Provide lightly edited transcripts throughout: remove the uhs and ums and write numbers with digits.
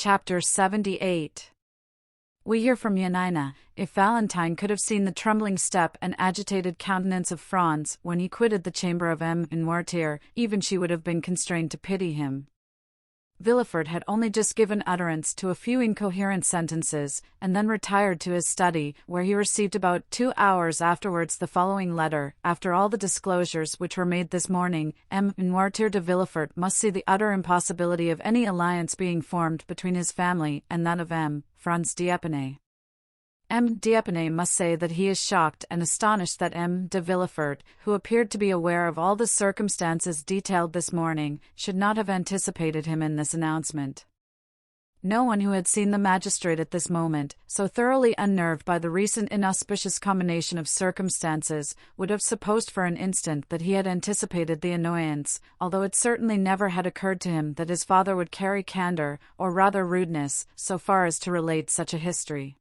Chapter 78. We hear from Yanina, if Valentine could have seen the trembling step and agitated countenance of Franz when he quitted the chamber of M. Noirtier, even she would have been constrained to pity him. Villefort had only just given utterance to a few incoherent sentences, and then retired to his study, where he received about 2 hours afterwards the following letter. After all the disclosures which were made this morning, M. Noirtier de Villefort must see the utter impossibility of any alliance being formed between his family and that of M. Franz d'Épinay. M. d'Épinay must say that he is shocked and astonished that M. de Villefort, who appeared to be aware of all the circumstances detailed this morning, should not have anticipated him in this announcement. No one who had seen the magistrate at this moment, so thoroughly unnerved by the recent inauspicious combination of circumstances, would have supposed for an instant that he had anticipated the annoyance, although it certainly never had occurred to him that his father would carry candor, or rather rudeness, so far as to relate such a history.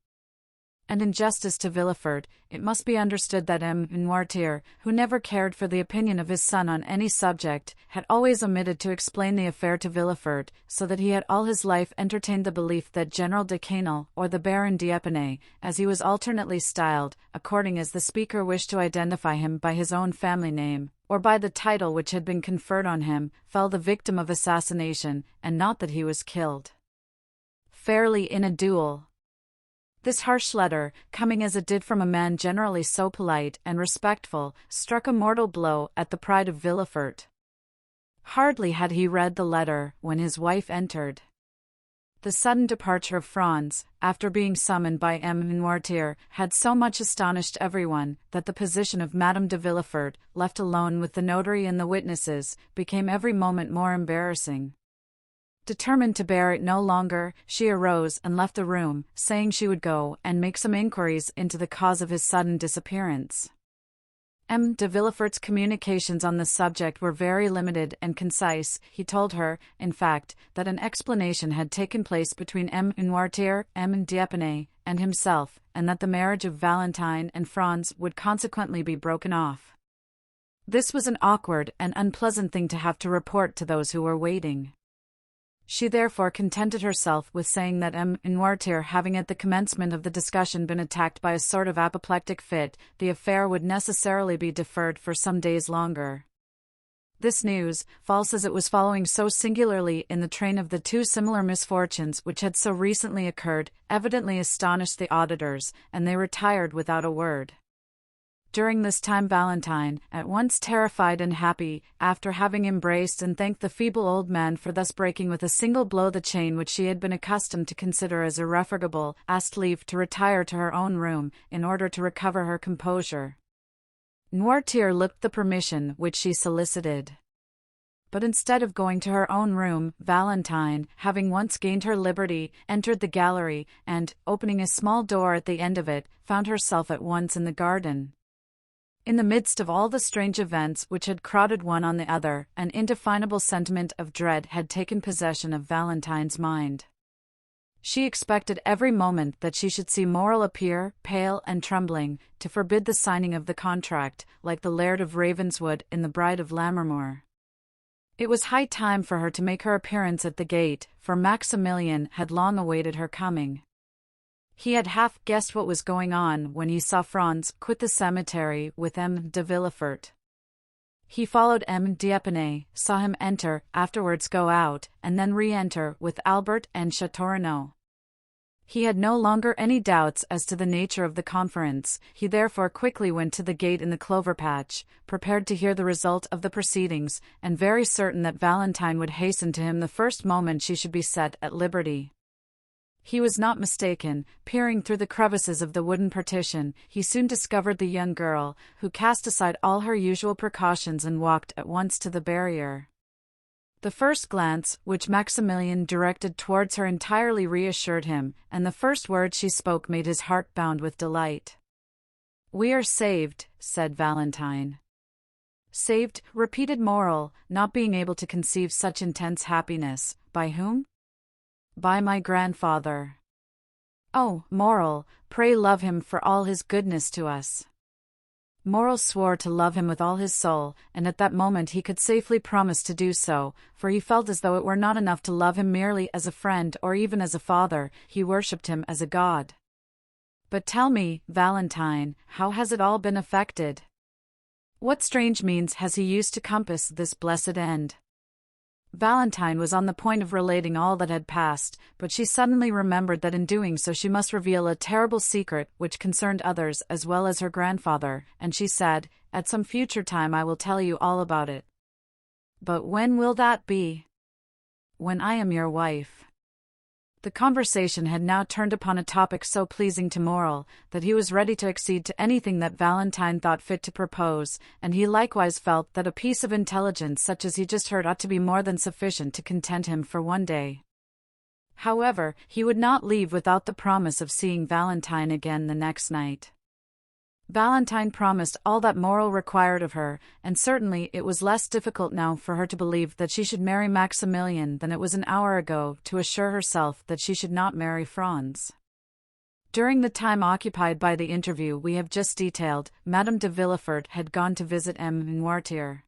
And in justice to Villefort, it must be understood that M. Noirtier, who never cared for the opinion of his son on any subject, had always omitted to explain the affair to Villefort, so that he had all his life entertained the belief that General de Quesnel, or the Baron d'Épinay, as he was alternately styled, according as the speaker wished to identify him by his own family name, or by the title which had been conferred on him, fell the victim of assassination, and not that he was killed fairly in a duel. This harsh letter, coming as it did from a man generally so polite and respectful, struck a mortal blow at the pride of Villefort. Hardly had he read the letter when his wife entered. The sudden departure of Franz, after being summoned by M. Noirtier, had so much astonished everyone, that the position of Madame de Villefort, left alone with the notary and the witnesses, became every moment more embarrassing. Determined to bear it no longer, she arose and left the room, saying she would go and make some inquiries into the cause of his sudden disappearance. M. de Villefort's communications on the subject were very limited and concise. He told her, in fact, that an explanation had taken place between M. Noirtier, M. d'Épinay, and himself, and that the marriage of Valentine and Franz would consequently be broken off. This was an awkward and unpleasant thing to have to report to those who were waiting. She therefore contented herself with saying that M. Noirtier having at the commencement of the discussion been attacked by a sort of apoplectic fit, the affair would necessarily be deferred for some days longer. This news, false as it was following so singularly in the train of the 2 similar misfortunes which had so recently occurred, evidently astonished the auditors, and they retired without a word. During this time Valentine, at once terrified and happy, after having embraced and thanked the feeble old man for thus breaking with a single blow the chain which she had been accustomed to consider as irrefragable, asked leave to retire to her own room, in order to recover her composure. Noirtier looked the permission which she solicited. But instead of going to her own room, Valentine, having once gained her liberty, entered the gallery, and, opening a small door at the end of it, found herself at once in the garden. In the midst of all the strange events which had crowded one on the other, an indefinable sentiment of dread had taken possession of Valentine's mind. She expected every moment that she should see Morrel appear, pale and trembling, to forbid the signing of the contract, like the Laird of Ravenswood in The Bride of Lammermoor. It was high time for her to make her appearance at the gate, for Maximilian had long awaited her coming. He had half guessed what was going on when he saw Franz quit the cemetery with M. de Villefort. He followed M. d'Épinay, saw him enter, afterwards go out, and then re-enter with Albert and Châteaurenaud. He had no longer any doubts as to the nature of the conference. He therefore quickly went to the gate in the clover patch, prepared to hear the result of the proceedings, and very certain that Valentine would hasten to him the first moment she should be set at liberty. He was not mistaken. Peering through the crevices of the wooden partition, he soon discovered the young girl, who cast aside all her usual precautions and walked at once to the barrier. The first glance which Maximilian directed towards her entirely reassured him, and the first words she spoke made his heart bound with delight. "We are saved," said Valentine. "Saved," repeated Morrel, not being able to conceive such intense happiness. "By whom?" "By my grandfather." "Oh, Morrel, pray love him for all his goodness to us." Morel swore to love him with all his soul, and at that moment he could safely promise to do so, for he felt as though it were not enough to love him merely as a friend or even as a father, he worshipped him as a god. But tell me, Valentine, how has it all been effected? What strange means has he used to compass this blessed end? Valentine was on the point of relating all that had passed, but she suddenly remembered that in doing so she must reveal a terrible secret which concerned others as well as her grandfather, and she said, "At some future time I will tell you all about it." "But when will that be?" "When I am your wife." The conversation had now turned upon a topic so pleasing to Morel, that he was ready to accede to anything that Valentine thought fit to propose, and he likewise felt that a piece of intelligence such as he just heard ought to be more than sufficient to content him for one day. However, he would not leave without the promise of seeing Valentine again the next night. Valentine promised all that Morel required of her, and certainly it was less difficult now for her to believe that she should marry Maximilian than it was an hour ago to assure herself that she should not marry Franz. During the time occupied by the interview we have just detailed, Madame de Villefort had gone to visit M. Noirtier.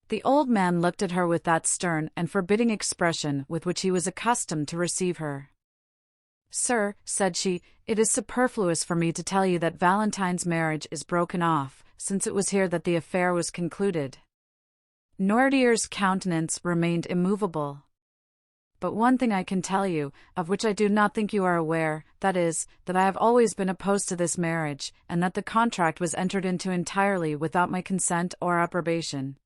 The old man looked at her with that stern and forbidding expression with which he was accustomed to receive her. "Sir," said she, "it is superfluous for me to tell you that Valentine's marriage is broken off, since it was here that the affair was concluded." Noirtier's countenance remained immovable. "But one thing I can tell you, of which I do not think you are aware, that is, that I have always been opposed to this marriage, and that the contract was entered into entirely without my consent or approbation."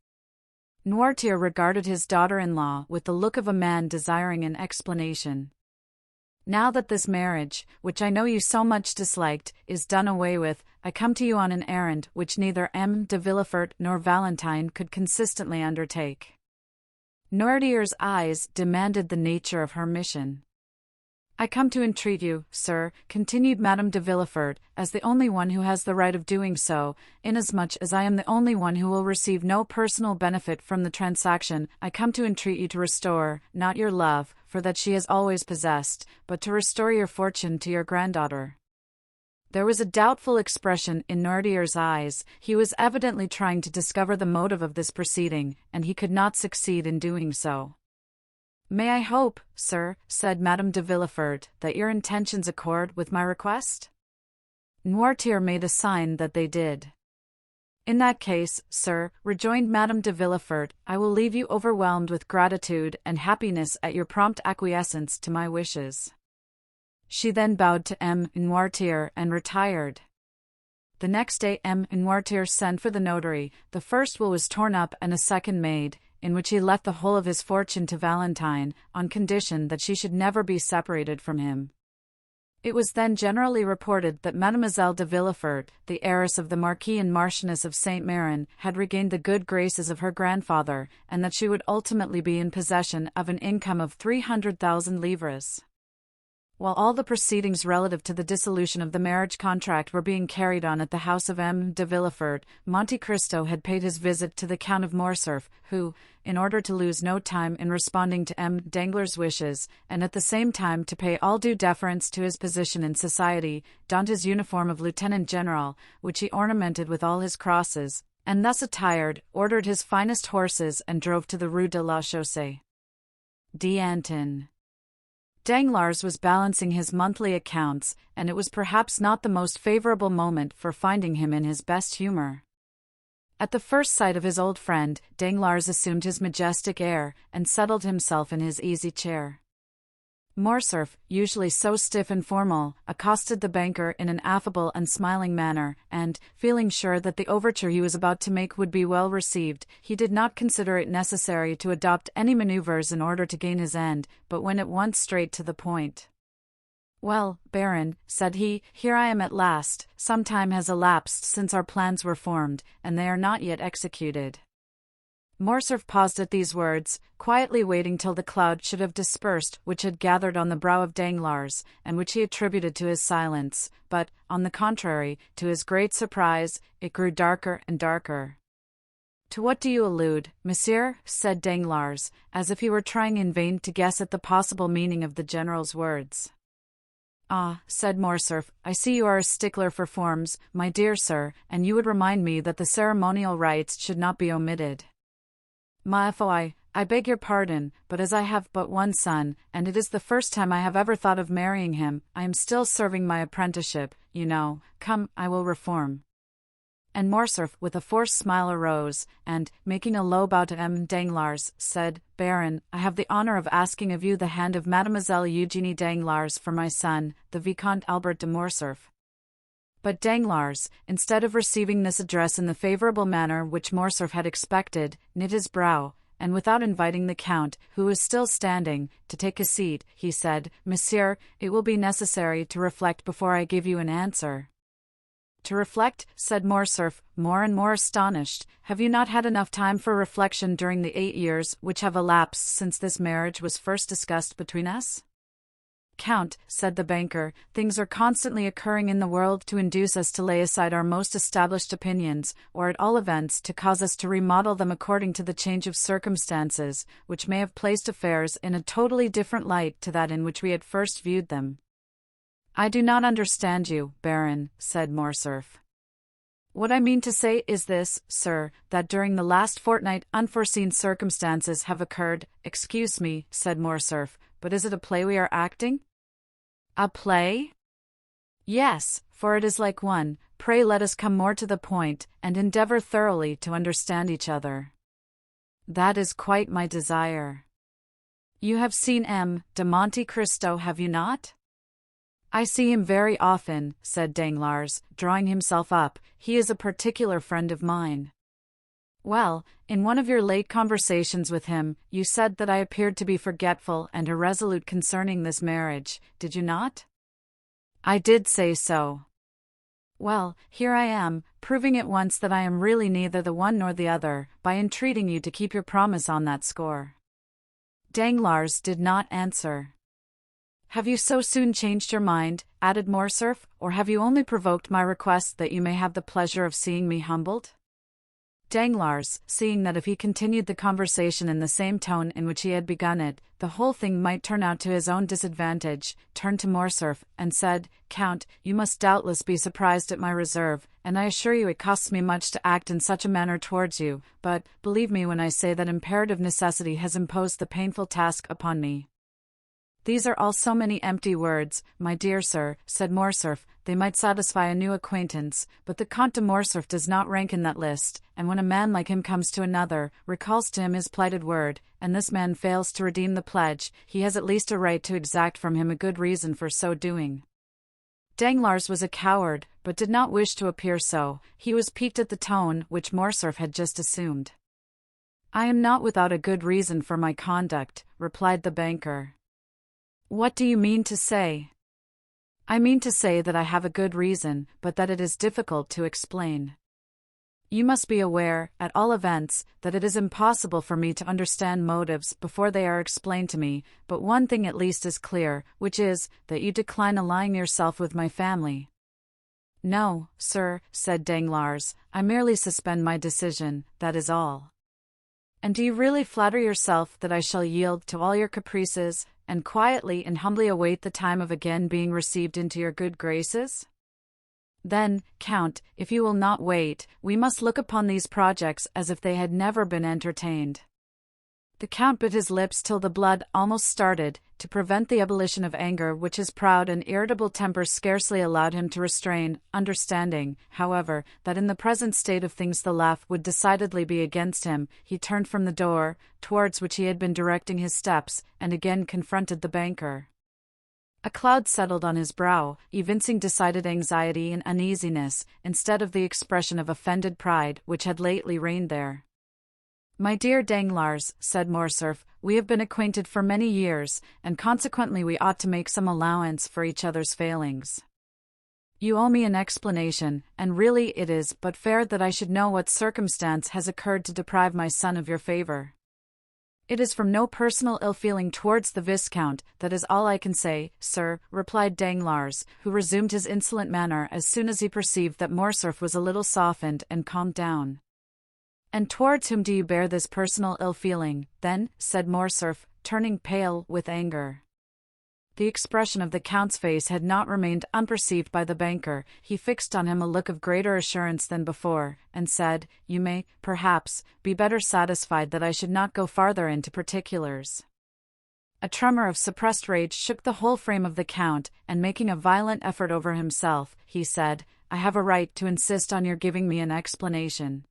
Noirtier regarded his daughter-in-law with the look of a man desiring an explanation. "Now that this marriage, which I know you so much disliked, is done away with, I come to you on an errand which neither M. de Villefort nor Valentine could consistently undertake." Noirtier's eyes demanded the nature of her mission. "I come to entreat you, sir," continued Madame de Villefort, "as the only one who has the right of doing so, inasmuch as I am the only one who will receive no personal benefit from the transaction, I come to entreat you to restore, not your love, for that she has always possessed, but to restore your fortune to your granddaughter." There was a doubtful expression in Noirtier's eyes. He was evidently trying to discover the motive of this proceeding, and he could not succeed in doing so. "May I hope, sir," said Madame de Villefort, "that your intentions accord with my request?" Noirtier made a sign that they did. "In that case, sir," rejoined Madame de Villefort, "I will leave you overwhelmed with gratitude and happiness at your prompt acquiescence to my wishes." She then bowed to M. Noirtier and retired. The next day M. Noirtier sent for the notary. The first will was torn up and a second made, in which he left the whole of his fortune to Valentine, on condition that she should never be separated from him. It was then generally reported that Mademoiselle de Villefort, the heiress of the Marquis and Marchioness of Saint Méran, had regained the good graces of her grandfather, and that she would ultimately be in possession of an income of 300,000 livres. While all the proceedings relative to the dissolution of the marriage contract were being carried on at the house of M. de Villefort, Monte Cristo had paid his visit to the Count of Morcerf, who, in order to lose no time in responding to M. Danglars' wishes, and at the same time to pay all due deference to his position in society, donned his uniform of lieutenant general, which he ornamented with all his crosses, and thus attired, ordered his finest horses and drove to the Rue de la Chaussée d'Antin. Danglars was balancing his monthly accounts, and it was perhaps not the most favorable moment for finding him in his best humor. At the first sight of his old friend, Danglars assumed his majestic air, and settled himself in his easy chair. Morcerf, usually so stiff and formal, accosted the banker in an affable and smiling manner, and, feeling sure that the overture he was about to make would be well received, he did not consider it necessary to adopt any maneuvers in order to gain his end, but went at once straight to the point. "Well, Baron," said he, "here I am at last. Some time has elapsed since our plans were formed, and they are not yet executed." Morcerf paused at these words, quietly waiting till the cloud should have dispersed which had gathered on the brow of Danglars, and which he attributed to his silence, but, on the contrary, to his great surprise, it grew darker and darker. "To what do you allude, monsieur?" said Danglars, as if he were trying in vain to guess at the possible meaning of the general's words. Ah, said Morcerf, I see you are a stickler for forms, my dear sir, and you would remind me that the ceremonial rites should not be omitted. Ma foi, I beg your pardon, but as I have but one son, and it is the first time I have ever thought of marrying him, I am still serving my apprenticeship, you know. Come, I will reform. And Morcerf, with a forced smile, arose, and, making a low bow to M. Danglars, said, Baron, I have the honor of asking of you the hand of Mademoiselle Eugénie Danglars for my son, the Vicomte Albert de Morcerf. But Danglars, instead of receiving this address in the favorable manner which Morcerf had expected, knit his brow, and without inviting the Count, who was still standing, to take a seat, he said, Monsieur, it will be necessary to reflect before I give you an answer. To reflect, said Morcerf, more and more astonished. Have you not had enough time for reflection during the 8 years which have elapsed since this marriage was first discussed between us? Count, said the banker, things are constantly occurring in the world to induce us to lay aside our most established opinions, or at all events to cause us to remodel them according to the change of circumstances, which may have placed affairs in a totally different light to that in which we had first viewed them. I do not understand you, Baron, said Morcerf. What I mean to say is this, sir, that during the last fortnight unforeseen circumstances have occurred. Excuse me, said Morcerf, but is it a play we are acting? A play? Yes, for it is like one. Pray let us come more to the point, and endeavor thoroughly to understand each other. That is quite my desire. You have seen M. de Monte Cristo, have you not? I see him very often, said Danglars, drawing himself up. He is a particular friend of mine. Well, in one of your late conversations with him, you said that I appeared to be forgetful and irresolute concerning this marriage, did you not? I did say so. Well, here I am, proving at once that I am really neither the one nor the other, by entreating you to keep your promise on that score. Danglars did not answer. Have you so soon changed your mind, added Morcerf, or have you only provoked my request that you may have the pleasure of seeing me humbled? Danglars, seeing that if he continued the conversation in the same tone in which he had begun it, the whole thing might turn out to his own disadvantage, turned to Morcerf, and said, Count, you must doubtless be surprised at my reserve, and I assure you it costs me much to act in such a manner towards you, but, believe me when I say that imperative necessity has imposed the painful task upon me. These are all so many empty words, my dear sir, said Morcerf. They might satisfy a new acquaintance, but the Comte de Morcerf does not rank in that list, and when a man like him comes to another, recalls to him his plighted word, and this man fails to redeem the pledge, he has at least a right to exact from him a good reason for so doing. Danglars was a coward, but did not wish to appear so. He was piqued at the tone which Morcerf had just assumed. I am not without a good reason for my conduct, replied the banker. What do you mean to say? I mean to say that I have a good reason, but that it is difficult to explain. You must be aware, at all events, that it is impossible for me to understand motives before they are explained to me, but one thing at least is clear, which is, that you decline allying yourself with my family. No, sir, said Danglars, I merely suspend my decision, that is all. And do you really flatter yourself that I shall yield to all your caprices, and quietly and humbly await the time of again being received into your good graces? Then, Count, if you will not wait, we must look upon these projects as if they had never been entertained. The Count bit his lips till the blood almost started, to prevent the ebullition of anger which his proud and irritable temper scarcely allowed him to restrain, understanding, however, that in the present state of things the laugh would decidedly be against him. He turned from the door, towards which he had been directing his steps, and again confronted the banker. A cloud settled on his brow, evincing decided anxiety and uneasiness, instead of the expression of offended pride which had lately reigned there. My dear Danglars, said Morcerf, we have been acquainted for many years, and consequently we ought to make some allowance for each other's failings. You owe me an explanation, and really it is but fair that I should know what circumstance has occurred to deprive my son of your favor. It is from no personal ill-feeling towards the Viscount, that is all I can say, sir, replied Danglars, who resumed his insolent manner as soon as he perceived that Morcerf was a little softened and calmed down. And towards whom do you bear this personal ill-feeling, then? Said Morcerf, turning pale with anger. The expression of the Count's face had not remained unperceived by the banker. He fixed on him a look of greater assurance than before, and said, "You may, perhaps, be better satisfied that I should not go farther into particulars." A tremor of suppressed rage shook the whole frame of the Count, and making a violent effort over himself, he said, "I have a right to insist on your giving me an explanation.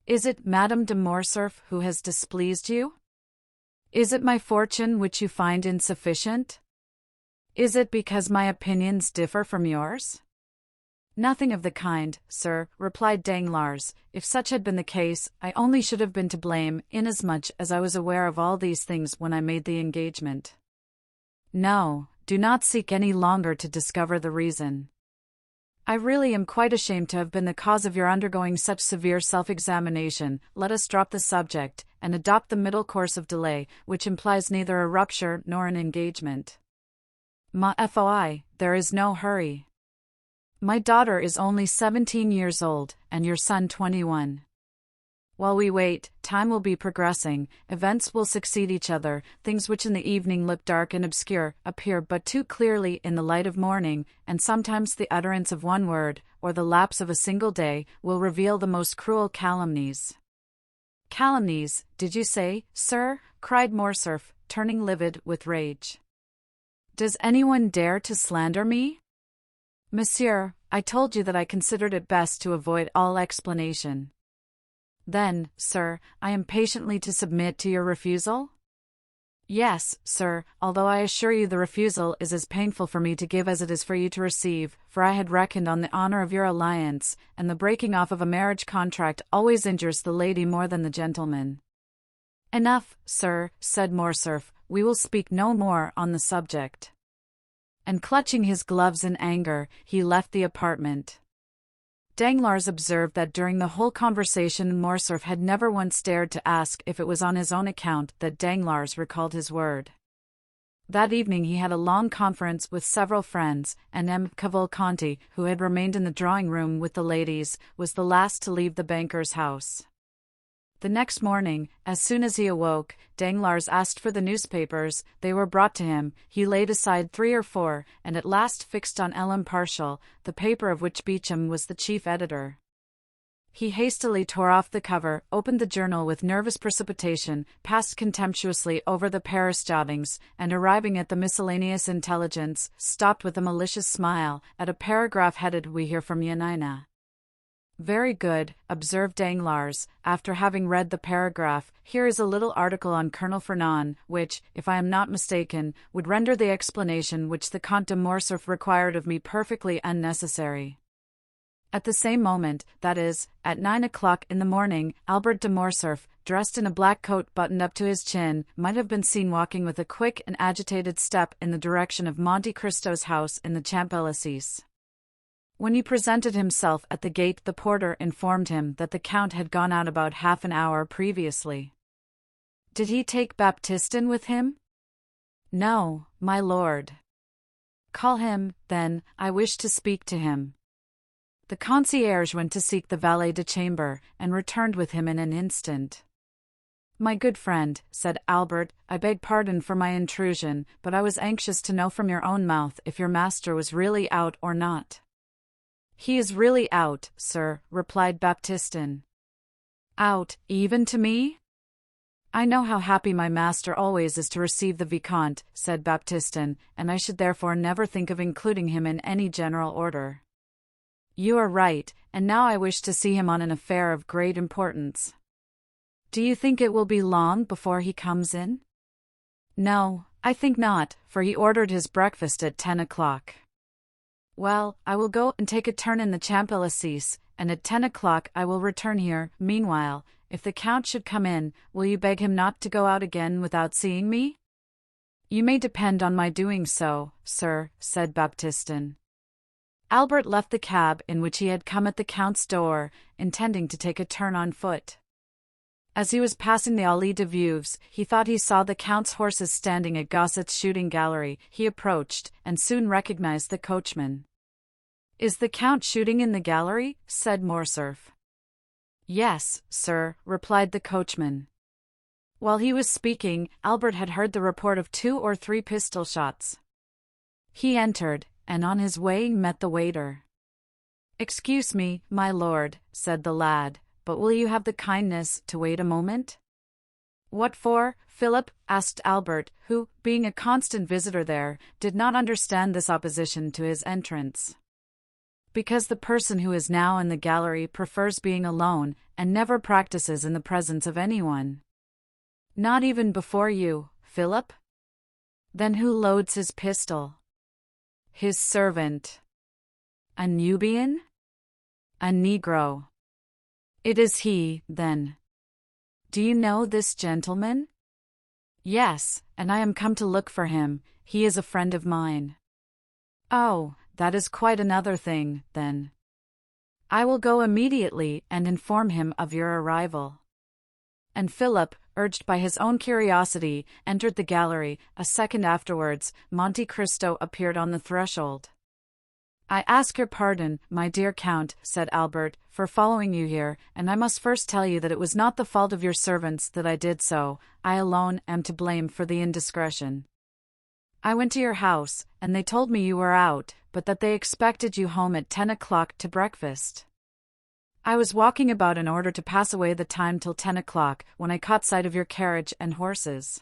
Is it Madame de Morcerf who has displeased you? Is it my fortune which you find insufficient? Is it because my opinions differ from yours?" "Nothing of the kind, sir," replied Danglars. "If such had been the case, I only should have been to blame, inasmuch as I was aware of all these things when I made the engagement. No, do not seek any longer to discover the reason. I really am quite ashamed to have been the cause of your undergoing such severe self-examination. Let us drop the subject, and adopt the middle course of delay, which implies neither a rupture nor an engagement. Ma foi, there is no hurry. My daughter is only 17 years old, and your son 21. While we wait, time will be progressing, events will succeed each other, things which in the evening look dark and obscure, appear but too clearly in the light of morning, and sometimes the utterance of one word, or the lapse of a single day, will reveal the most cruel calumnies." "Calumnies, did you say, sir?" cried Morcerf, turning livid with rage. "Does anyone dare to slander me?" "Monsieur, I told you that I considered it best to avoid all explanation." "Then, sir, I am patiently to submit to your refusal?" "Yes, sir, although I assure you the refusal is as painful for me to give as it is for you to receive, for I had reckoned on the honor of your alliance, and the breaking off of a marriage contract always injures the lady more than the gentleman." "Enough, sir," said Morcerf, "we will speak no more on the subject." And clutching his gloves in anger, he left the apartment. Danglars observed that during the whole conversation Morcerf had never once dared to ask if it was on his own account that Danglars recalled his word. That evening he had a long conference with several friends, and M. Cavalcanti, who had remained in the drawing-room with the ladies, was the last to leave the banker's house. The next morning, as soon as he awoke, Danglars asked for the newspapers. They were brought to him. He laid aside 3 or 4, and at last fixed on L'Impartial, the paper of which Beauchamp was the chief editor. He hastily tore off the cover, opened the journal with nervous precipitation, passed contemptuously over the Paris jottings, and arriving at the miscellaneous intelligence, stopped with a malicious smile at a paragraph headed "We hear from Yanina." "Very good," observed Danglars, after having read the paragraph. "Here is a little article on Colonel Fernand, which, if I am not mistaken, would render the explanation which the Comte de Morcerf required of me perfectly unnecessary." At the same moment, that is, at 9 o'clock in the morning, Albert de Morcerf, dressed in a black coat buttoned up to his chin, might have been seen walking with a quick and agitated step in the direction of Monte Cristo's house in the Champs-Élysées. When he presented himself at the gate, the porter informed him that the Count had gone out about half an hour previously. "Did he take Baptistin with him?" "No, my lord." "Call him, then, I wish to speak to him." The concierge went to seek the valet de chambre, and returned with him in an instant. "My good friend," said Albert, "I beg pardon for my intrusion, but I was anxious to know from your own mouth if your master was really out or not." "He is really out, sir," replied Baptistin. "Out, even to me?" "I know how happy my master always is to receive the Vicomte," said Baptistin, "and I should therefore never think of including him in any general order." "You are right, and now I wish to see him on an affair of great importance." "Do you think it will be long before he comes in?" "No, I think not, for he ordered his breakfast at 10 o'clock. "Well, I will go and take a turn in the Champs-Élysées, and at 10 o'clock I will return here. Meanwhile, if the Count should come in, will you beg him not to go out again without seeing me?" "You may depend on my doing so, sir," said Baptistin. Albert left the cab in which he had come at the Count's door, intending to take a turn on foot. As he was passing the Allée des Veuves, he thought he saw the Count's horses standing at Gosset's shooting gallery. He approached, and soon recognized the coachman. "Is the Count shooting in the gallery?" said Morcerf. "Yes, sir," replied the coachman. While he was speaking, Albert had heard the report of 2 or 3 pistol shots. He entered, and on his way met the waiter. "Excuse me, my lord," said the lad, "but will you have the kindness to wait a moment?" "What for, Philip?" asked Albert, who, being a constant visitor there, did not understand this opposition to his entrance. "Because the person who is now in the gallery prefers being alone, and never practices in the presence of anyone." "Not even before you, Philip?" "Then who loads his pistol?" "His servant." "A Nubian?" "A Negro." "It is he, then." "Do you know this gentleman?" "Yes, and I am come to look for him. He is a friend of mine." "Oh, that is quite another thing, then. I will go immediately and inform him of your arrival." And Philip, urged by his own curiosity, entered the gallery. A second afterwards, Monte Cristo appeared on the threshold. "I ask your pardon, my dear Count," said Albert, "for following you here, and I must first tell you that it was not the fault of your servants that I did so. I alone am to blame for the indiscretion. I went to your house, and they told me you were out, but that they expected you home at 10 o'clock to breakfast. I was walking about in order to pass away the time till 10 o'clock, when I caught sight of your carriage and horses.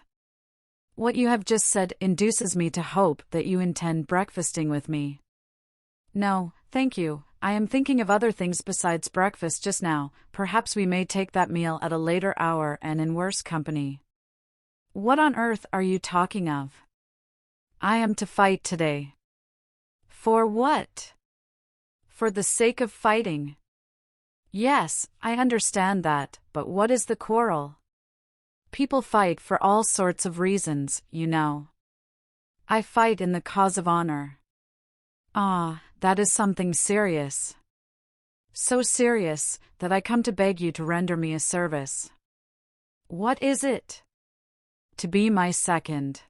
What you have just said induces me to hope that you intend breakfasting with me." "No, thank you. I am thinking of other things besides breakfast just now. Perhaps we may take that meal at a later hour and in worse company." "What on earth are you talking of?" "I am to fight today." "For what?" "For the sake of fighting." "Yes, I understand that, but what is the quarrel?" "People fight for all sorts of reasons, you know." "I fight in the cause of honor." "Ah, that is something serious." "So serious, that I come to beg you to render me a service." "What is it?" "To be my second."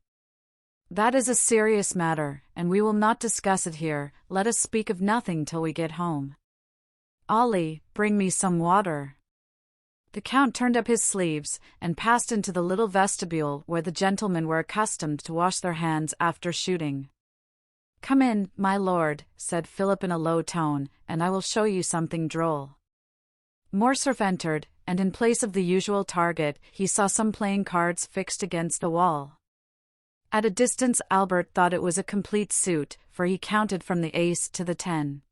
"That is a serious matter, and we will not discuss it here. Let us speak of nothing till we get home. Ollie, bring me some water." The Count turned up his sleeves, and passed into the little vestibule where the gentlemen were accustomed to wash their hands after shooting. "Come in, my lord," said Philip in a low tone, "and I will show you something droll." Morcerf entered, and in place of the usual target, he saw some playing cards fixed against the wall. At a distance Albert thought it was a complete suit, for he counted from the ace to the 10.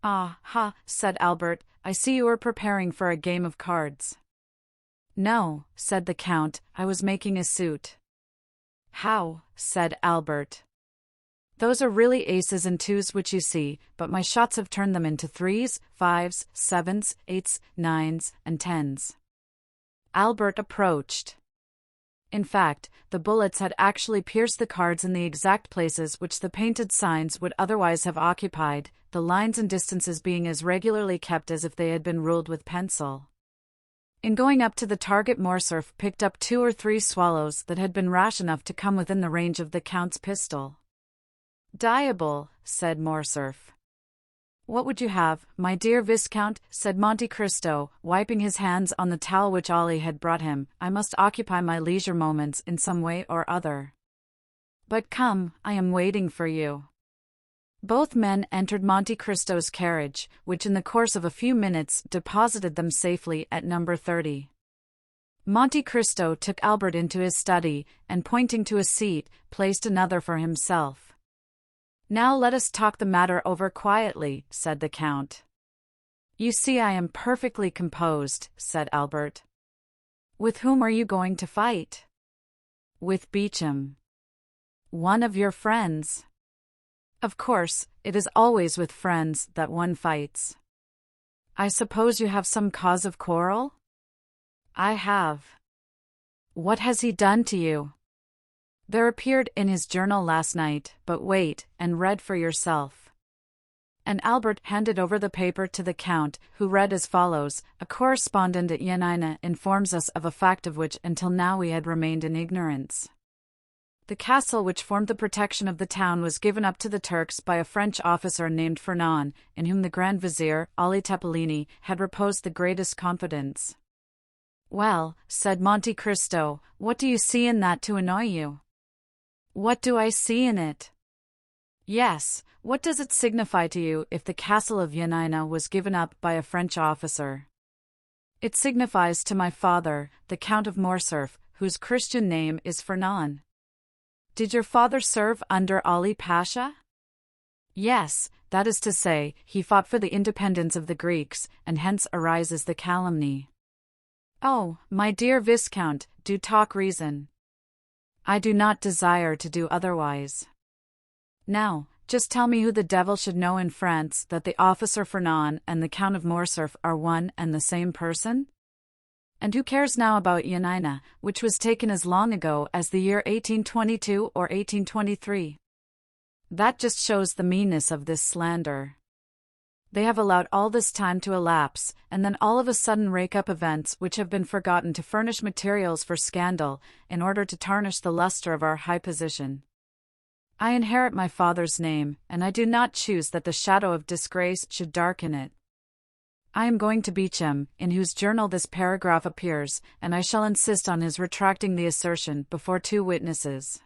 "Ah, ha," said Albert, "I see you are preparing for a game of cards." "No," said the Count, "I was making a suit." "How?" said Albert. "Those are really aces and twos which you see, but my shots have turned them into 3s, 5s, 7s, 8s, 9s, and 10s. Albert approached. In fact, the bullets had actually pierced the cards in the exact places which the painted signs would otherwise have occupied, the lines and distances being as regularly kept as if they had been ruled with pencil. In going up to the target, Morcerf picked up 2 or 3 swallows that had been rash enough to come within the range of the Count's pistol. "Diable," said Morcerf. "What would you have, my dear Viscount?" said Monte Cristo, wiping his hands on the towel which Ollie had brought him. "I must occupy my leisure moments in some way or other. But come, I am waiting for you." Both men entered Monte Cristo's carriage, which in the course of a few minutes deposited them safely at number 30. Monte Cristo took Albert into his study, and pointing to a seat, placed another for himself. "Now let us talk the matter over quietly," said the Count. "You see I am perfectly composed," said Albert. "With whom are you going to fight?" "With Beauchamp." "One of your friends?" "Of course, it is always with friends that one fights." "I suppose you have some cause of quarrel?" "I have." "What has he done to you?" "There appeared in his journal last night, but wait, and read for yourself." And Albert handed over the paper to the Count, who read as follows: "A correspondent at Yanina informs us of a fact of which until now we had remained in ignorance. The castle which formed the protection of the town was given up to the Turks by a French officer named Fernand, in whom the Grand Vizier, Ali Tepelini, had reposed the greatest confidence." "Well," said Monte Cristo, "what do you see in that to annoy you?" "What do I see in it?" Yes, what does it signify to you if the castle of Yanina was given up by a French officer? It signifies to my father, the Count of Morcerf, whose Christian name is Fernand. Did your father serve under Ali Pasha? Yes, that is to say, he fought for the independence of the Greeks, and hence arises the calumny. Oh, my dear Viscount, do talk reason. I do not desire to do otherwise. Now, just tell me who the devil should know in France that the officer Fernand and the Count of Morcerf are one and the same person? And who cares now about Yanina, which was taken as long ago as the year 1822 or 1823? That just shows the meanness of this slander. They have allowed all this time to elapse, and then all of a sudden rake up events which have been forgotten to furnish materials for scandal, in order to tarnish the luster of our high position. I inherit my father's name, and I do not choose that the shadow of disgrace should darken it. I am going to Beecham, in whose journal this paragraph appears, and I shall insist on his retracting the assertion before 2 witnesses.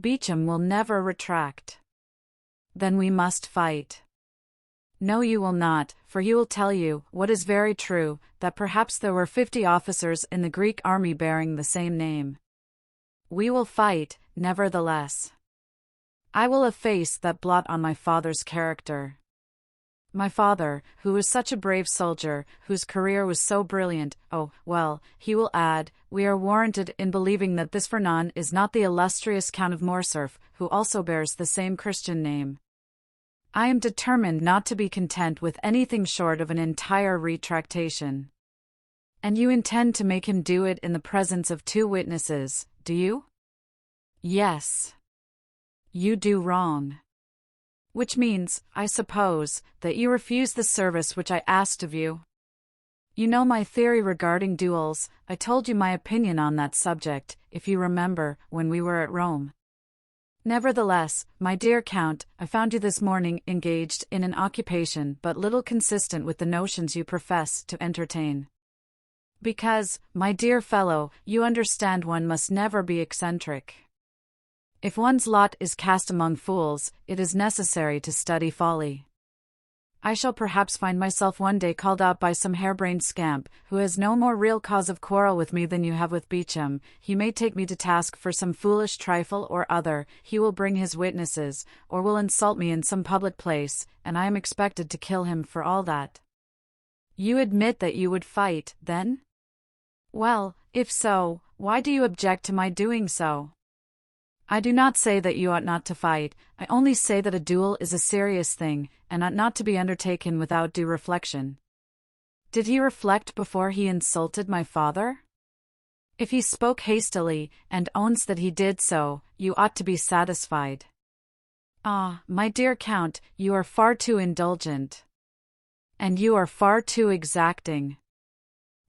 Beecham will never retract. Then we must fight. No, you will not, for he will tell you, what is very true, that perhaps there were 50 officers in the Greek army bearing the same name. We will fight, nevertheless. I will efface that blot on my father's character. My father, who was such a brave soldier, whose career was so brilliant, oh, well, he will add, we are warranted in believing that this Fernand is not the illustrious Count of Morcerf, who also bears the same Christian name. I am determined not to be content with anything short of an entire retractation. And you intend to make him do it in the presence of 2 witnesses, do you? Yes. You do wrong. Which means, I suppose, that you refuse the service which I asked of you. You know my theory regarding duels. I told you my opinion on that subject, if you remember, when we were at Rome. Nevertheless, my dear Count, I found you this morning engaged in an occupation but little consistent with the notions you profess to entertain. Because, my dear fellow, you understand one must never be eccentric. If one's lot is cast among fools, it is necessary to study folly. I shall perhaps find myself one day called out by some harebrained scamp, who has no more real cause of quarrel with me than you have with Beecham. He may take me to task for some foolish trifle or other, he will bring his witnesses, or will insult me in some public place, and I am expected to kill him for all that. You admit that you would fight, then? Well, if so, why do you object to my doing so? I do not say that you ought not to fight, I only say that a duel is a serious thing, and ought not to be undertaken without due reflection. Did he reflect before he insulted my father? If he spoke hastily, and owns that he did so, you ought to be satisfied. Ah, my dear Count, you are far too indulgent. And you are far too exacting.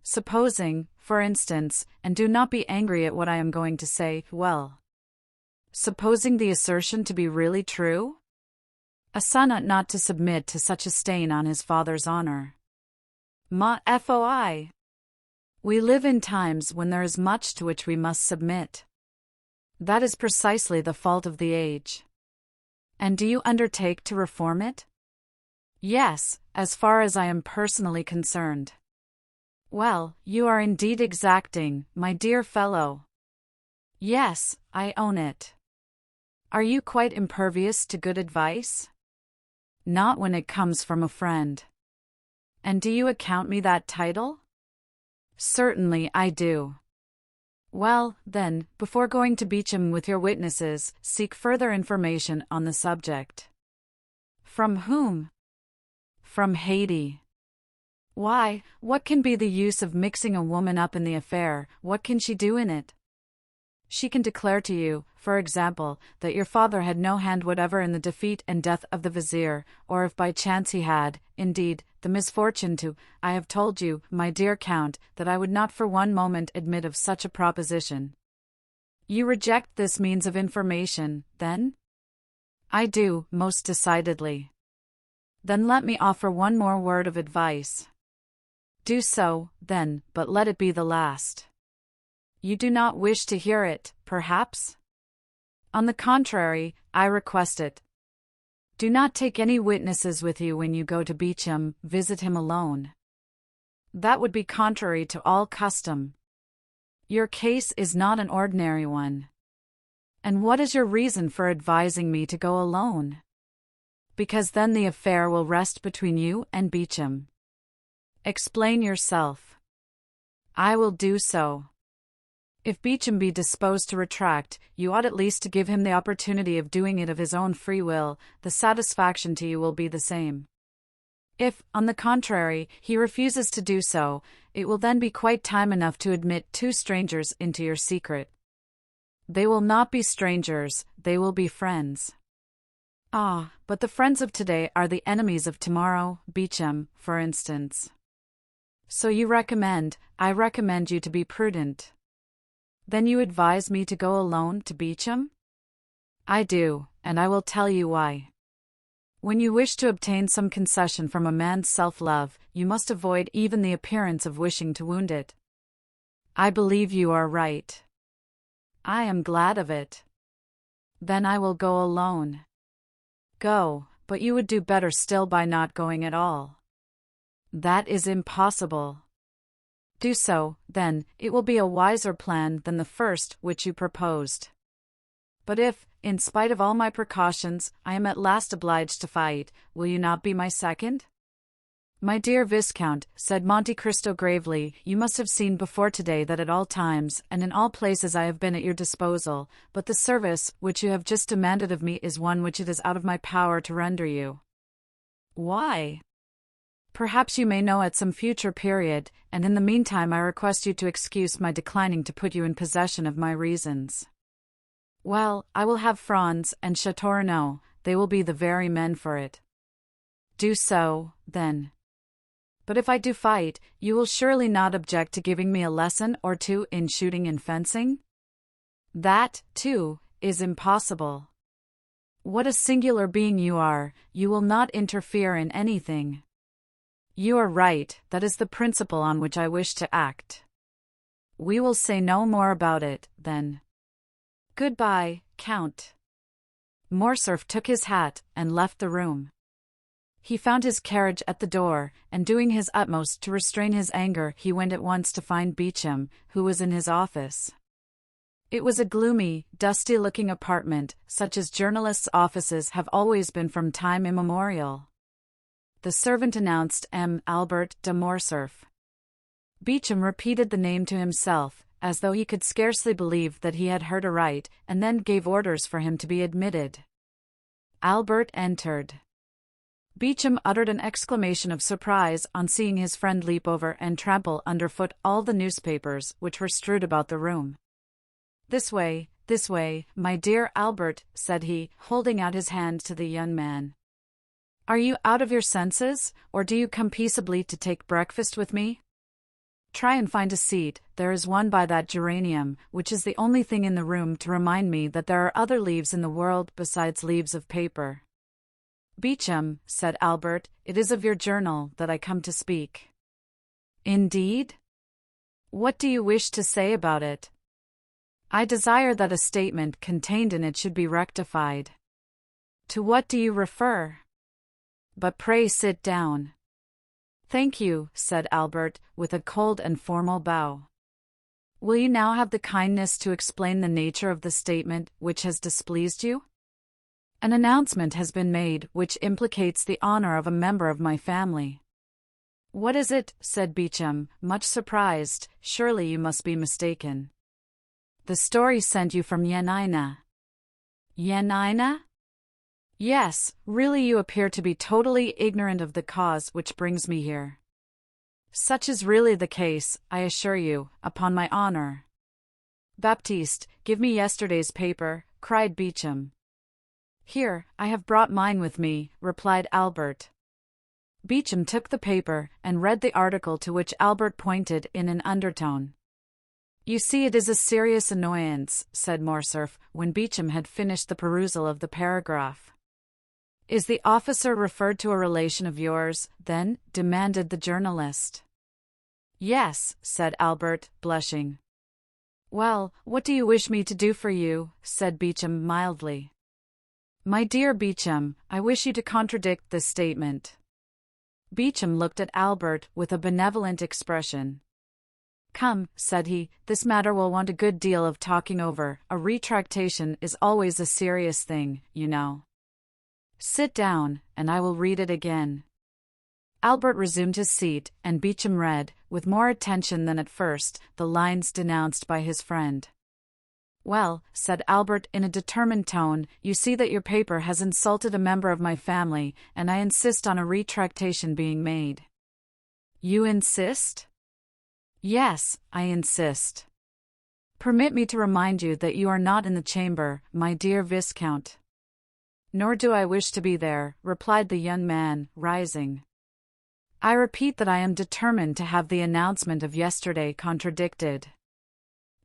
Supposing, for instance, and do not be angry at what I am going to say, well, supposing the assertion to be really true? A son ought not to submit to such a stain on his father's honor. Ma foi. We live in times when there is much to which we must submit. That is precisely the fault of the age. And do you undertake to reform it? Yes, as far as I am personally concerned. Well, you are indeed exacting, my dear fellow. Yes, I own it. Are you quite impervious to good advice? Not when it comes from a friend. And do you account me that title? Certainly I do. Well, then, before going to Beecham with your witnesses, seek further information on the subject. From whom? From Haiti. Why, what can be the use of mixing a woman up in the affair? What can she do in it? She can declare to you, for example, that your father had no hand whatever in the defeat and death of the vizier, or if by chance he had, indeed, the misfortune to. I have told you, my dear Count, that I would not for one moment admit of such a proposition. You reject this means of information, then? I do, most decidedly. Then let me offer one more word of advice. Do so, then, but let it be the last. You do not wish to hear it, perhaps? On the contrary, I request it. Do not take any witnesses with you when you go to Beecham, visit him alone. That would be contrary to all custom. Your case is not an ordinary one. And what is your reason for advising me to go alone? Because then the affair will rest between you and Beecham. Explain yourself. I will do so. If Beecham be disposed to retract, you ought at least to give him the opportunity of doing it of his own free will. The satisfaction to you will be the same. If, on the contrary, he refuses to do so, it will then be quite time enough to admit two strangers into your secret. They will not be strangers, they will be friends. Ah, but the friends of today are the enemies of tomorrow, Beecham, for instance. So I recommend you to be prudent. Then you advise me to go alone to Beecham? I do, and I will tell you why. When you wish to obtain some concession from a man's self-love, you must avoid even the appearance of wishing to wound it. I believe you are right. I am glad of it. Then I will go alone. Go, but you would do better still by not going at all. That is impossible. Do so, then, it will be a wiser plan than the first which you proposed. But if, in spite of all my precautions, I am at last obliged to fight, will you not be my second? My dear Viscount, said Monte Cristo gravely, you must have seen before today that at all times, and in all places I have been at your disposal, but the service which you have just demanded of me is one which it is out of my power to render you. Why? Perhaps you may know at some future period, and in the meantime I request you to excuse my declining to put you in possession of my reasons. Well, I will have Franz and Chateau Renaud, they will be the very men for it. Do so, then. But if I do fight, you will surely not object to giving me a lesson or two in shooting and fencing? That, too, is impossible. What a singular being you are, you will not interfere in anything. You are right, that is the principle on which I wish to act. We will say no more about it, then. Goodbye, Count. Morcerf took his hat and left the room. He found his carriage at the door, and doing his utmost to restrain his anger, he went at once to find Beecham, who was in his office. It was a gloomy, dusty-looking apartment, such as journalists' offices have always been from time immemorial. The servant announced M. Albert de Morcerf. Beecham repeated the name to himself, as though he could scarcely believe that he had heard aright, and then gave orders for him to be admitted. Albert entered. Beecham uttered an exclamation of surprise on seeing his friend leap over and trample underfoot all the newspapers which were strewed about the room. This way, my dear Albert," said he, holding out his hand to the young man. "Are you out of your senses, or do you come peaceably to take breakfast with me? Try and find a seat, there is one by that geranium, which is the only thing in the room to remind me that there are other leaves in the world besides leaves of paper." "Beecham," said Albert, "it is of your journal that I come to speak." "Indeed? What do you wish to say about it?" "I desire that a statement contained in it should be rectified." "To what do you refer?" "But pray sit down." "Thank you," said Albert, with a cold and formal bow. "Will you now have the kindness to explain the nature of the statement which has displeased you? An announcement has been made which implicates the honor of a member of my family." "What is it?" said Beecham, much surprised. "Surely you must be mistaken." "The story sent you from Yanina." "Yanina?" "Yes, really you appear to be totally ignorant of the cause which brings me here." "Such is really the case, I assure you, upon my honor." "Baptiste, give me yesterday's paper," cried Beecham. "Here, I have brought mine with me," replied Albert. Beecham took the paper, and read the article to which Albert pointed in an undertone. "You see it is a serious annoyance," said Morcerf, when Beecham had finished the perusal of the paragraph. "Is the officer referred to a relation of yours, then?" demanded the journalist. "Yes," said Albert, blushing. "Well, what do you wish me to do for you?" said Beecham mildly. My dear Beauchamp, I wish you to contradict this statement. Beauchamp looked at Albert with a benevolent expression. Come, said he, this matter will want a good deal of talking over. A retractation is always a serious thing, you know. Sit down, and I will read it again. Albert resumed his seat, and Beauchamp read, with more attention than at first, the lines denounced by his friend. Well, said Albert in a determined tone, you see that your paper has insulted a member of my family, and I insist on a retractation being made. You insist? Yes, I insist. Permit me to remind you that you are not in the chamber, my dear Viscount. Nor do I wish to be there, replied the young man, rising. I repeat that I am determined to have the announcement of yesterday contradicted.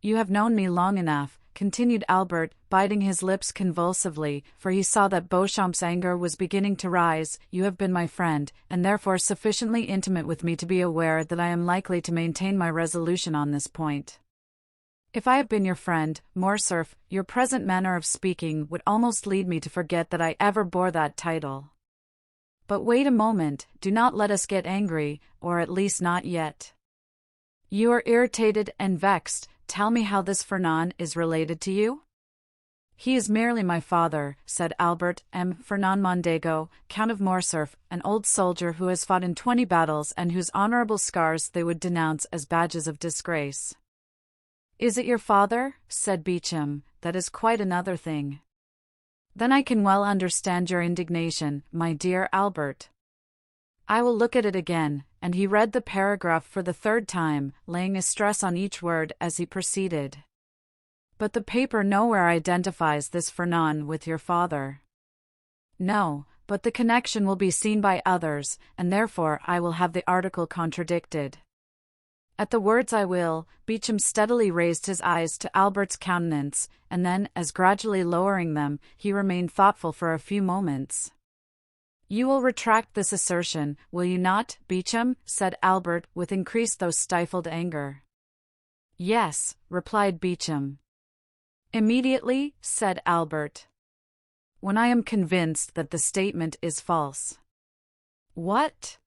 You have known me long enough, continued Albert, biting his lips convulsively, for he saw that Beauchamp's anger was beginning to rise. You have been my friend, and therefore sufficiently intimate with me to be aware that I am likely to maintain my resolution on this point. If I have been your friend, Morcerf, your present manner of speaking would almost lead me to forget that I ever bore that title. But wait a moment, do not let us get angry, or at least not yet. You are irritated and vexed. Tell me how this Fernand is related to you? He is merely my father, said Albert M. Fernand Mondego, Count of Morcerf, an old soldier who has fought in 20 battles and whose honorable scars they would denounce as badges of disgrace. Is it your father? Said Beauchamp. That is quite another thing. Then I can well understand your indignation, my dear Albert. I will look at it again, and he read the paragraph for the third time, laying a stress on each word as he proceeded. But the paper nowhere identifies this Fernand with your father. No, but the connection will be seen by others, and therefore I will have the article contradicted. At the words I will, Beauchamp steadily raised his eyes to Albert's countenance, and then, as gradually lowering them, he remained thoughtful for a few moments. You will retract this assertion, will you not, Beauchamp? Said Albert, with increased though stifled anger. Yes, replied Beauchamp. Immediately, said Albert. When I am convinced that the statement is false. What?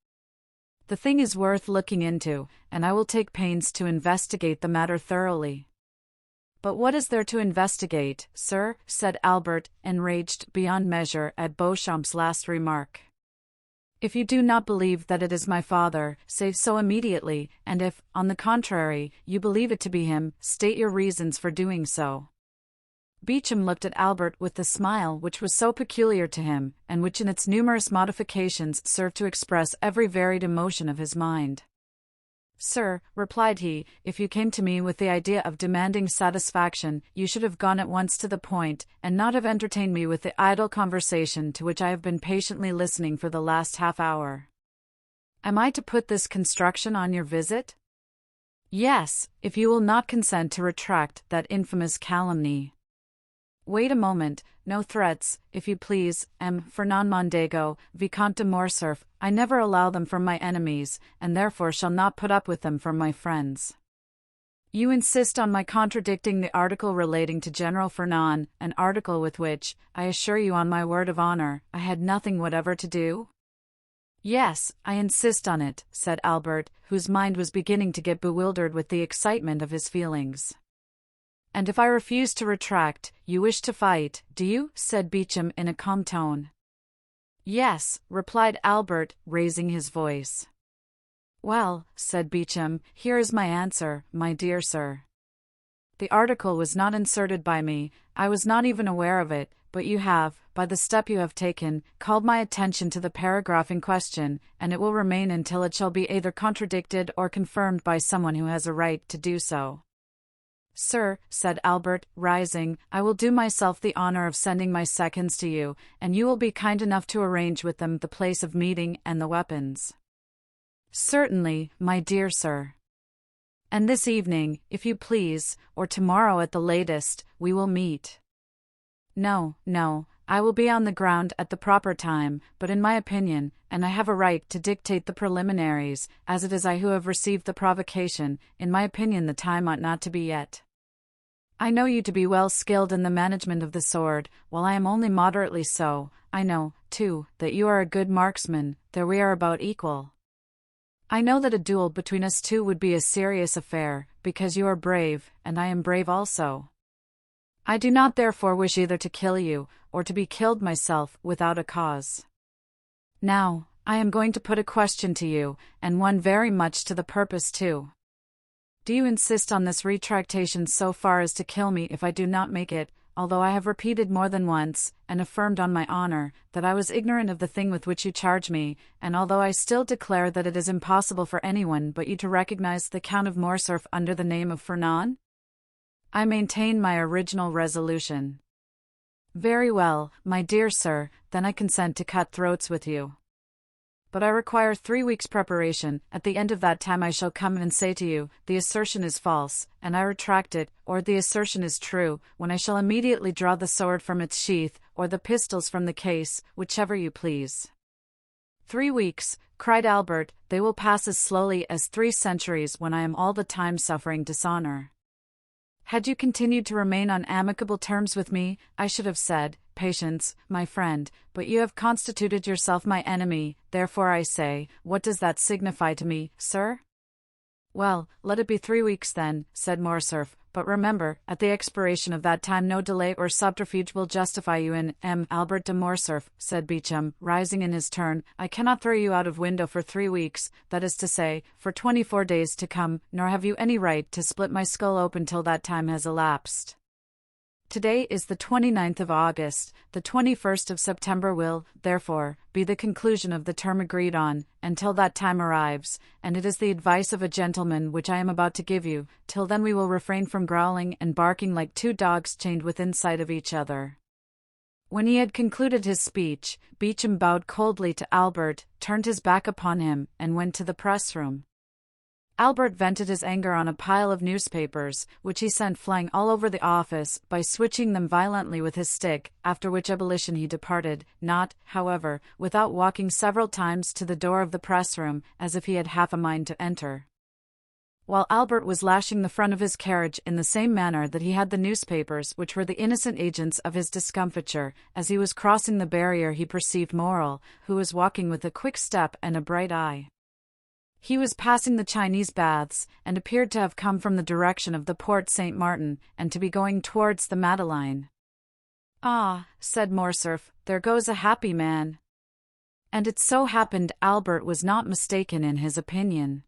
The thing is worth looking into, and I will take pains to investigate the matter thoroughly. But what is there to investigate, sir? Said Albert, enraged beyond measure at Beauchamp's last remark. If you do not believe that it is my father, say so immediately, and if, on the contrary, you believe it to be him, state your reasons for doing so. Beauchamp looked at Albert with the smile which was so peculiar to him, and which in its numerous modifications served to express every varied emotion of his mind. Sir, replied he, if you came to me with the idea of demanding satisfaction, you should have gone at once to the point, and not have entertained me with the idle conversation to which I have been patiently listening for the last half-hour. Am I to put this construction on your visit? Yes, if you will not consent to retract that infamous calumny. Wait a moment, no threats, if you please, M. Fernand Mondego, Vicomte de Morcerf. I never allow them from my enemies, and therefore shall not put up with them from my friends. You insist on my contradicting the article relating to General Fernand, an article with which, I assure you on my word of honor, I had nothing whatever to do? Yes, I insist on it, said Albert, whose mind was beginning to get bewildered with the excitement of his feelings. And if I refuse to retract, you wish to fight, do you? Said Beauchamp in a calm tone. Yes, replied Albert, raising his voice. Well, said Beauchamp, here is my answer, my dear sir. The article was not inserted by me, I was not even aware of it, but you have, by the step you have taken, called my attention to the paragraph in question, and it will remain until it shall be either contradicted or confirmed by someone who has a right to do so. Sir, said Albert, rising, I will do myself the honor of sending my seconds to you, and you will be kind enough to arrange with them the place of meeting and the weapons. Certainly, my dear sir. And this evening, if you please, or tomorrow at the latest, we will meet. No, I will be on the ground at the proper time, but in my opinion, and I have a right to dictate the preliminaries, as it is I who have received the provocation, in my opinion the time ought not to be yet. I know you to be well skilled in the management of the sword, while I am only moderately so. I know, too, that you are a good marksman, though we are about equal. I know that a duel between us two would be a serious affair, because you are brave, and I am brave also. I do not therefore wish either to kill you, or to be killed myself, without a cause. Now, I am going to put a question to you, and one very much to the purpose too. Do you insist on this retractation so far as to kill me if I do not make it, although I have repeated more than once, and affirmed on my honor, that I was ignorant of the thing with which you charge me, and although I still declare that it is impossible for anyone but you to recognize the Count of Morcerf under the name of Fernand? I maintain my original resolution. Very well, my dear sir, then I consent to cut throats with you. But I require 3 weeks' preparation. At the end of that time I shall come and say to you, the assertion is false, and I retract it, or the assertion is true, when I shall immediately draw the sword from its sheath, or the pistols from the case, whichever you please. 3 weeks, cried Albert, they will pass as slowly as 3 centuries when I am all the time suffering dishonor. Had you continued to remain on amicable terms with me, I should have said, Patience, my friend, but you have constituted yourself my enemy, therefore I say, what does that signify to me, sir? Well, let it be 3 weeks then, said Morcerf, but remember, at the expiration of that time no delay or subterfuge will justify you in. Albert de Morcerf, said Beauchamp, rising in his turn, I cannot throw you out of window for 3 weeks, that is to say, for 24 days to come, nor have you any right to split my skull open till that time has elapsed. Today is the 29th of August, the 21st of September will, therefore, be the conclusion of the term agreed on, until that time arrives, and it is the advice of a gentleman which I am about to give you. Till then we will refrain from growling and barking like 2 dogs chained within sight of each other. When he had concluded his speech, Beauchamp bowed coldly to Albert, turned his back upon him, and went to the press-room. Albert vented his anger on a pile of newspapers, which he sent flying all over the office, by switching them violently with his stick, after which ebullition he departed, not, however, without walking several times to the door of the press-room, as if he had half a mind to enter. While Albert was lashing the front of his carriage in the same manner that he had the newspapers which were the innocent agents of his discomfiture, as he was crossing the barrier he perceived Morrel, who was walking with a quick step and a bright eye. He was passing the Chinese baths, and appeared to have come from the direction of the Porte Saint-Martin, and to be going towards the Madeleine. Ah, said Morcerf, there goes a happy man. And it so happened Albert was not mistaken in his opinion.